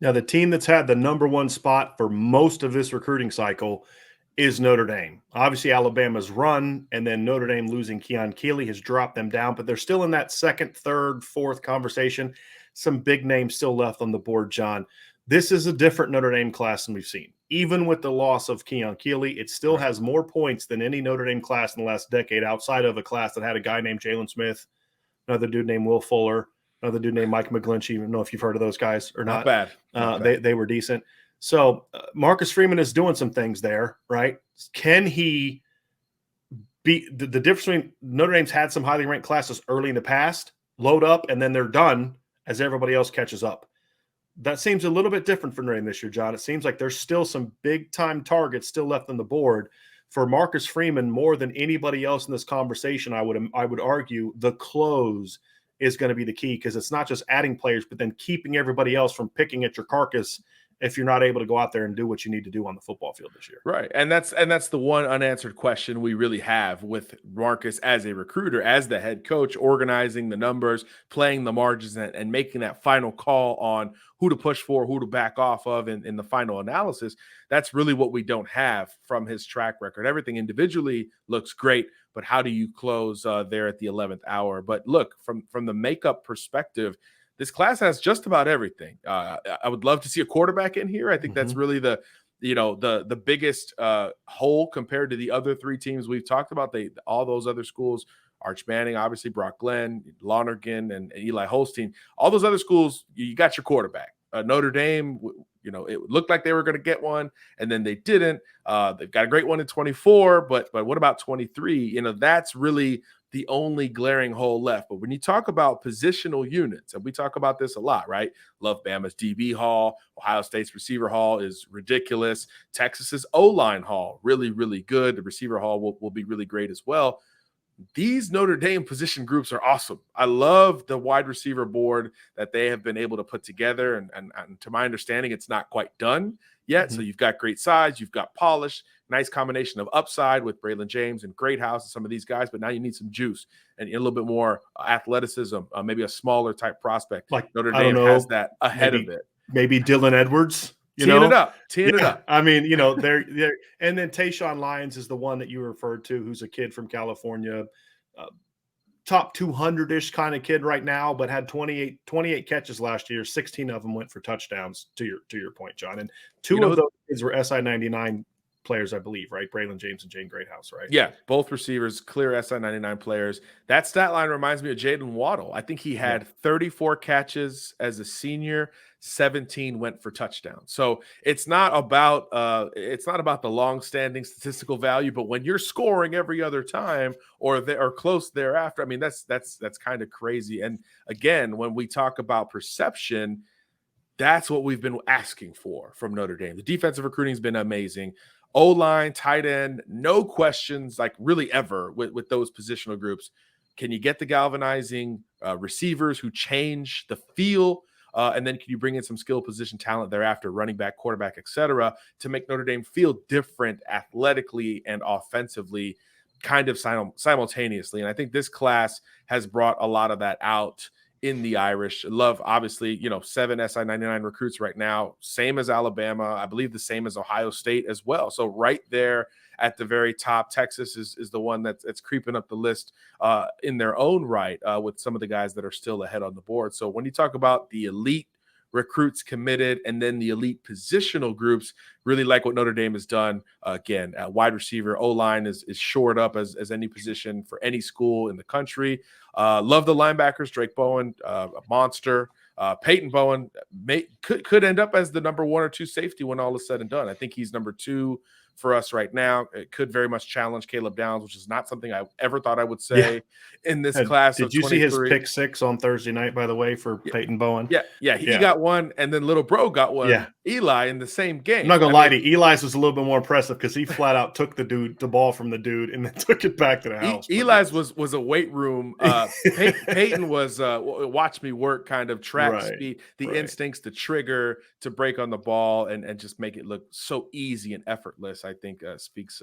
Now, the team that's had the number one spot for most of this recruiting cycle is Notre Dame. Obviously, Alabama's run, and then Notre Dame losing Keon Keeley has dropped them down, but they're still in that second, third, fourth conversation. Some big names still left on the board, John. This is a different Notre Dame class than we've seen. Even with the loss of Keon Keeley, it still has more points than any Notre Dame class in the last decade, outside of a class that had a guy named Jalen Smith, another dude named Will Fuller, another dude named Mike McGlinchey. I don't know if you've heard of those guys or not. Not bad. Not bad. They were decent. So Marcus Freeman is doing some things there, right? Can he be the difference between Notre Dame's had some highly ranked classes early in the past, load up, and then they're done as everybody else catches up. That seems a little bit different for Notre Dame this year, John. It seems like there's still some big time targets still left on the board for Marcus Freeman more than anybody else in this conversation. I would argue the close is going to be the key, because it's not just adding players, but then keeping everybody else from picking at your carcass if you're not able to go out there and do what you need to do on the football field this year. Right. And that's the one unanswered question we really have with Marcus as a recruiter, as the head coach, organizing the numbers, playing the margins, and making that final call on who to push for, who to back off of in the final analysis. That's really what we don't have from his track record. Everything individually looks great, but how do you close there at the 11th hour? But look, from the makeup perspective, this class has just about everything. I would love to see a quarterback in here. I think that's really the biggest hole compared to the other three teams we've talked about. All those other schools, Arch Manning, obviously Brock Glenn, Lonergan, and Eli Holstein, all those other schools, you got your quarterback. Notre Dame, it looked like they were going to get one, and then they didn't. They've got a great one in 24, but what about 23? That's really the only glaring hole left. But when you talk about positional units, and we talk about this a lot, right? Love Bama's DB Hall. Ohio State's receiver hall is ridiculous. Texas's O-line hall, really, really good. The receiver hall will be really great as well. These Notre Dame position groups are awesome. I love the wide receiver board that they have been able to put together. And to my understanding, it's not quite done yet. So you've got great size, you've got polish, nice combination of upside with Braylon James and Greathouse and some of these guys, but now you need some juice and a little bit more athleticism, maybe a smaller type prospect. Like Notre Dame has that ahead of it. Maybe Dylan Edwards. Teeing it up. I mean, they're and then Tayshawn Lyons is the one that you referred to, who's a kid from California, top 200-ish kind of kid right now, but had 28 catches last year. 16 of them went for touchdowns, to your point, John. And two of those kids were SI-99 players, I believe, right? Braylon James and Jane Greathouse, right? Yeah, both receivers, clear SI-99 players. That stat line reminds me of Jaden Waddle. I think he had 34 catches as a senior, 17 went for touchdowns. So it's not about the long-standing statistical value, but when you're scoring every other time or close thereafter, I mean, that's kind of crazy. And again, when we talk about perception, that's what we've been asking for from Notre Dame. The defensive recruiting has been amazing. O-line, tight end, no questions, like really ever with those positional groups. Can you get the galvanizing receivers who change the feel? And then can you bring in some skill position talent thereafter, running back, quarterback, et cetera, to make Notre Dame feel different athletically and offensively kind of simultaneously? And I think this class has brought a lot of that out in the Irish. Love, obviously, 7 SI-99 recruits right now, same as Alabama, I believe the same as Ohio State as well. So right there at the very top, Texas is the one that's creeping up the list in their own right with some of the guys that are still ahead on the board. So when you talk about the elite recruits committed and then the elite positional groups, really like what Notre Dame has done. Again, wide receiver, O-line is shored up as any position for any school in the country. Love the linebackers, Drake Bowen, a monster. Peyton Bowen could end up as the number 1 or 2 safety when all is said and done. I think he's number 2 for us right now. It could very much challenge Caleb Downs, which is not something I ever thought I would say in this class. Did you see his pick 6 on Thursday night, by the way, for Peyton Bowen? Yeah. He got one, and then little bro got one. Yeah. Eli in the same game. I'm not gonna lie to you. Eli's was a little bit more impressive because he flat out took the ball from the dude and then took it back to the house. Eli's was a weight room. Peyton was watch me work kind of track speed, the instincts to trigger, to break on the ball and just make it look so easy and effortless. I think speaks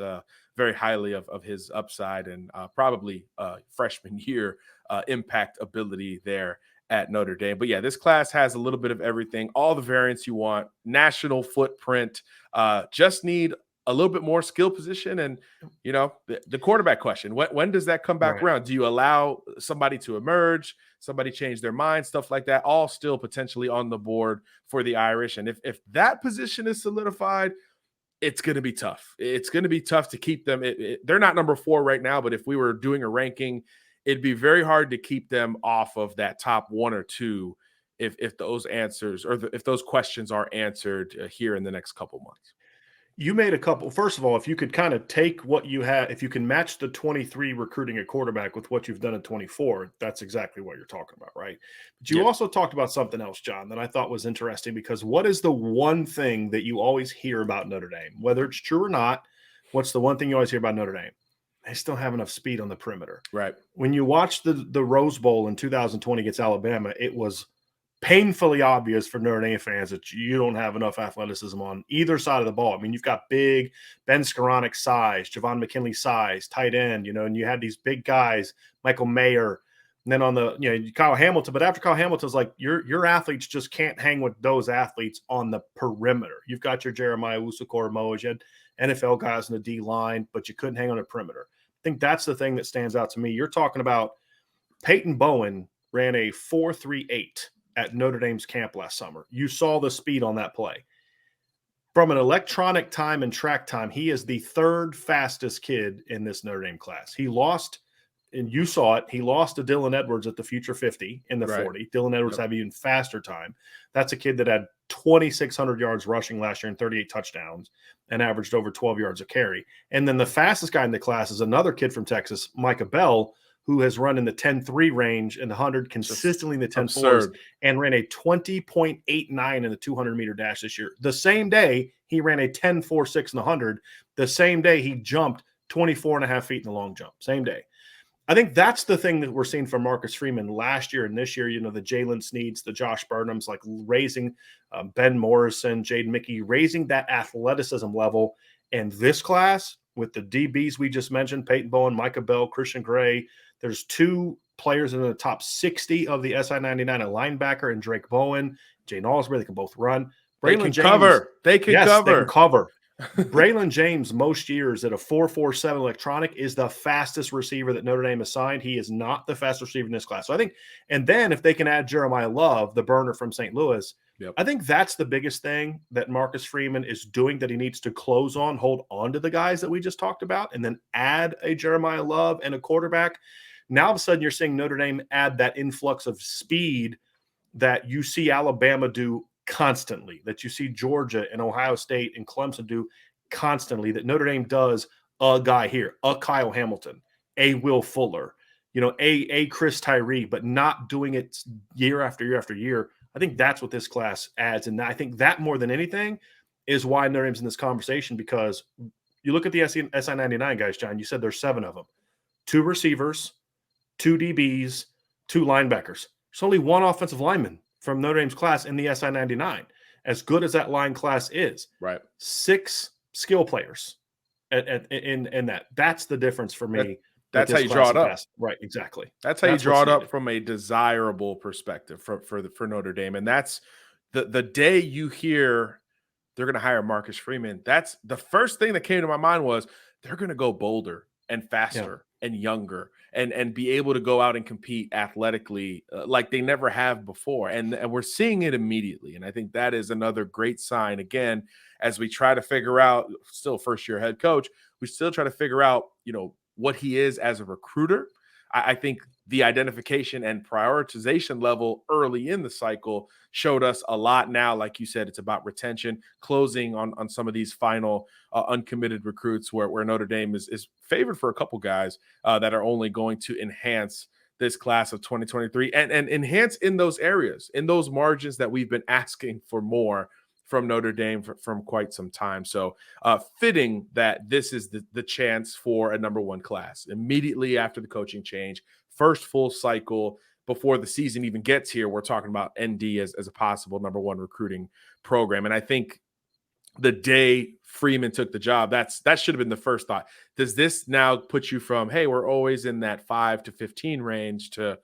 very highly of his upside and probably freshman year impact ability there at Notre Dame. But yeah, this class has a little bit of everything, all the variants you want, national footprint, just need a little bit more skill position. And, the quarterback question, when does that come back around? Do you allow somebody to emerge, somebody change their mind, stuff like that, all still potentially on the board for the Irish. And if that position is solidified, it's going to be tough. It's going to be tough to keep them. They're not number 4 right now, but if we were doing a ranking, it'd be very hard to keep them off of that top 1 or 2 if those answers or if those questions are answered here in the next couple months. You made a couple. First of all, if you could kind of take what you have, if you can match the 23 recruiting a quarterback with what you've done in 24, that's exactly what you're talking about, right? But you also talked about something else, John, that I thought was interesting, because what is the one thing that you always hear about Notre Dame? Whether it's true or not, what's the one thing you always hear about Notre Dame? They still have enough speed on the perimeter. Right. When you watch the Rose Bowl in 2020 against Alabama, it was painfully obvious for Notre Dame fans that you don't have enough athleticism on either side of the ball. I mean, you've got big Ben Skoranek size, Javon McKinley size, tight end, and you had these big guys, Michael Mayer, and then on the, Kyle Hamilton. But after Kyle Hamilton's like, your athletes just can't hang with those athletes on the perimeter. You've got your Jeremiah Owusu-Koramoah, you had NFL guys in the D line, but you couldn't hang on the perimeter. I think that's the thing that stands out to me. You're talking about Peyton Bowen ran a 4.38 at Notre Dame's camp last summer. You saw the speed on that play. From an electronic time and track time, he is the 3rd fastest kid in this Notre Dame class. He lost, and you saw it, he lost to Dylan Edwards at the Future 50 in the 40. Dylan Edwards had even faster time. That's a kid that had 2,600 yards rushing last year and 38 touchdowns and averaged over 12 yards a carry. And then the fastest guy in the class is another kid from Texas, Micah Bell, who has run in the 10.3 range and the 100 consistently in the 10.4s and ran a 20.89 in the 200-meter dash this year. The same day, he ran a 10.46 in the 100. The same day, he jumped 24.5 feet in the long jump. Same day. I think that's the thing that we're seeing from Marcus Freeman last year and this year, the Jalen Sneeds, the Josh Burnhams, like raising Ben Morrison, Jaden Mickey, raising that athleticism level. And this class, with the DBs we just mentioned, Peyton Bowen, Micah Bell, Christian Gray, there's 2 players in the top 60 of the SI-99, a linebacker, and Drake Bowen, Jane Alsbury. They can both run. They can cover. They can cover. Braylon James, most years at a 4.47 electronic, is the fastest receiver that Notre Dame has signed. He is not the fastest receiver in this class. So I think, and then if they can add Jeremiah Love, the burner from St. Louis, I think that's the biggest thing that Marcus Freeman is doing, that he needs to close on, hold on to the guys that we just talked about, and then add a Jeremiah Love and a quarterback. Now, all of a sudden, you're seeing Notre Dame add that influx of speed that you see Alabama do constantly, that you see Georgia and Ohio State and Clemson do constantly, that Notre Dame does a guy here, a Kyle Hamilton, a Will Fuller, a Chris Tyree, but not doing it year after year after year. I think that's what this class adds. And I think that more than anything is why Notre Dame's in this conversation, because you look at the SI-99 guys, John, you said there's 7 of them, 2 receivers, 2 DBs, 2 linebackers. There's only 1 offensive lineman from Notre Dame's class in the SI-99, as good as that line class is. Right. 6 skill players in that. That's the difference for me. That's how you draw it up. Right, exactly. That's how you draw it up from a desirable perspective for Notre Dame. And that's the day you hear they're going to hire Marcus Freeman, that's the first thing that came to my mind was they're going to go bolder and faster and younger and be able to go out and compete athletically like they never have before. And we're seeing it immediately. And I think that is another great sign, again, as we try to figure out, still first-year head coach, we still try to figure out, what he is as a recruiter. I think the identification and prioritization level early in the cycle showed us a lot. Now, like you said, it's about retention, closing on some of these final uncommitted recruits where Notre Dame is favored for a couple guys that are only going to enhance this class of 2023 and enhance in those areas, in those margins that we've been asking for more from Notre Dame from quite some time. So fitting that this is the chance for a number 1 class immediately after the coaching change, first full cycle before the season even gets here. We're talking about ND as a possible number 1 recruiting program. And I think the day Freeman took the job, that should have been the first thought. Does this now put you from, hey, we're always in that 5 to 15 range to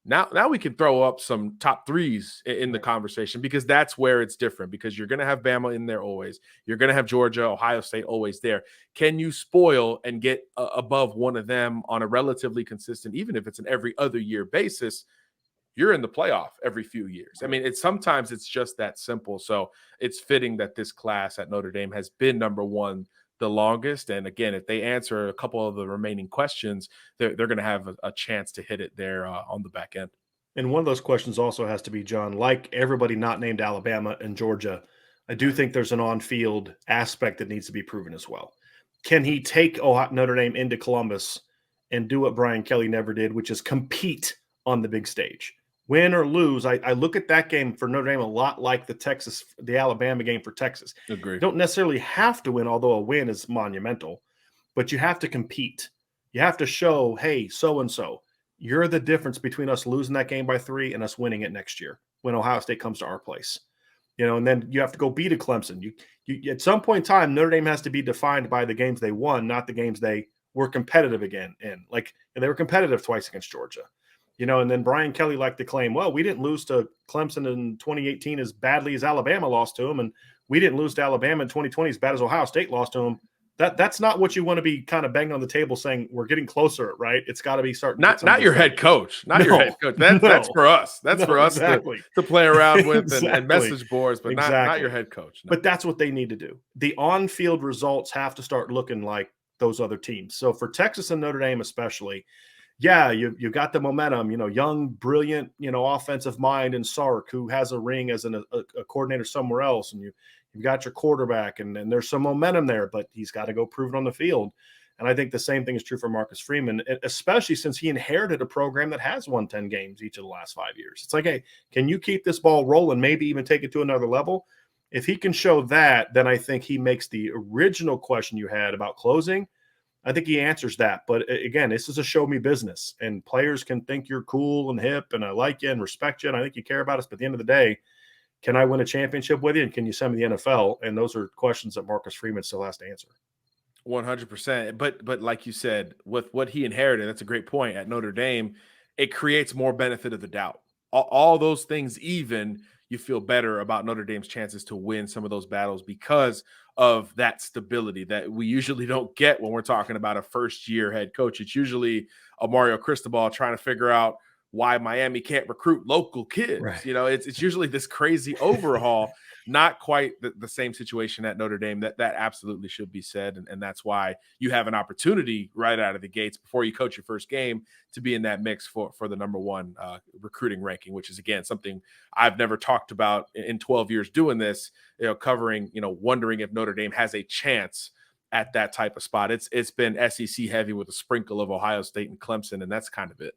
Now we can throw up some top threes in the conversation, because that's where it's different, because you're going to have Bama in there always. You're going to have Georgia, Ohio State always there. Can you spoil and get above one of them on a relatively consistent, even if it's an every other year basis? You're in the playoff every few years. I mean, sometimes it's just that simple. So it's fitting that this class at Notre Dame has been number one the longest. And again, if they answer a couple of the remaining questions, they're going to have a chance to hit it there on the back end. And one of those questions also has to be, John, like everybody not named Alabama and Georgia, I do think there's an on-field aspect that needs to be proven as well. Can he take Notre Dame into Columbus and do what Brian Kelly never did, which is compete on the big stage? Win or lose, I look at that game for Notre Dame a lot like the Alabama game for Texas. Agree. You don't necessarily have to win, although a win is monumental, but you have to compete. You have to show, hey, so-and-so, you're the difference between us losing that game by 3 and us winning it next year when Ohio State comes to our place. And then you have to go beat a Clemson. You at some point in time, Notre Dame has to be defined by the games they won, not the games they were competitive again in. And they were competitive twice against Georgia. And then Brian Kelly liked to claim, well, we didn't lose to Clemson in 2018 as badly as Alabama lost to them, and we didn't lose to Alabama in 2020 as bad as Ohio State lost to them. That's not what you want to be kind of banging on the table saying we're getting closer, right? It's got to be starting. Not your head coach. Not your head coach. That's for us. That's for us to play around with and message boards, but not your head coach. No. But that's what they need to do. The on-field results have to start looking like those other teams. So for Texas and Notre Dame especially, yeah, you got the momentum, young, brilliant, offensive mind in Sark, who has a ring as a coordinator somewhere else. And you've got your quarterback, and there's some momentum there, but he's got to go prove it on the field. And I think the same thing is true for Marcus Freeman, especially since he inherited a program that has won 10 games each of the last 5 years. It's like, hey, can you keep this ball rolling, maybe even take it to another level? If he can show that, then I think he makes the original question you had about closing. I think he answers that. But again, this is a show me business, and players can think you're cool and hip and I like you and respect you, and I think you care about us. But at the end of the day, can I win a championship with you? And can you send me the NFL? And those are questions that Marcus Freeman still has to answer. 100%. But like you said, with what he inherited, that's a great point at Notre Dame. It creates more benefit of the doubt. All those things, even you feel better about Notre Dame's chances to win some of those battles because of that stability that we usually don't get when we're talking about a first-year head coach. It's usually a Mario Cristobal trying to figure out why Miami can't recruit local kids. Right. It's usually this crazy overhaul, not quite the same situation at Notre Dame. That absolutely should be said. And that's why you have an opportunity right out of the gates before you coach your first game to be in that mix for the number one recruiting ranking, which is, again, something I've never talked about in 12 years doing this, covering, wondering if Notre Dame has a chance at that type of spot. It's been SEC heavy with a sprinkle of Ohio State and Clemson, and that's kind of it.